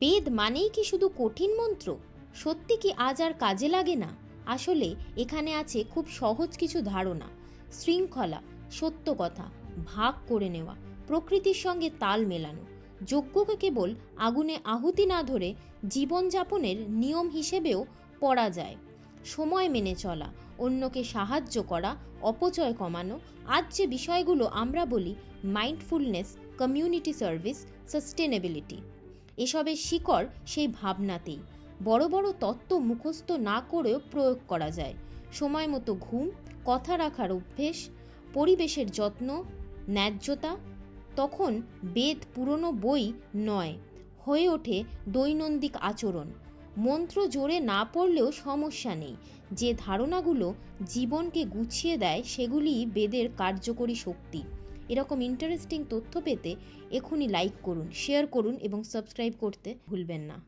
বেদ মানেই কি শুধু কঠিন মন্ত্র? সত্যি কি আজ আর কাজে লাগে না? আসলে এখানে আছে খুব সহজ কিছু ধারণা, শৃঙ্খলা, সত্য কথা, ভাগ করে নেওয়া, প্রকৃতির সঙ্গে তাল মেলানো। যজ্ঞকে কেবল আগুনে আহুতি না ধরে জীবনযাপনের নিয়ম হিসেবেও পড়া যায়। সময় মেনে চলা, অন্যকে সাহায্য করা, অপচয় কমানো, আজ যে বিষয়গুলো আমরা বলি মাইন্ডফুলনেস, কমিউনিটি সার্ভিস, সাস্টেনেবিলিটি, এসবের শিকড় সেই ভাবনাতেই। বড় বড় তত্ত্ব মুখস্থ না করেও প্রয়োগ করা যায়। সময় মতো ঘুম, কথা রাখার অভ্যেস, পরিবেশের যত্ন, ন্যায্যতা, তখন বেদ পুরনো বই নয়, হয়ে ওঠে দৈনন্দিন আচরণ। মন্ত্র জোরে না পড়লেও সমস্যা নেই, যে ধারণাগুলো জীবনকে গুছিয়ে দেয় সেগুলিই বেদের কার্যকরী শক্তি। এরকম ইন্টারেস্টিং তথ্য পেতে এখনই লাইক করুন, শেয়ার করুন এবং সাবস্ক্রাইব করতে ভুলবেন না।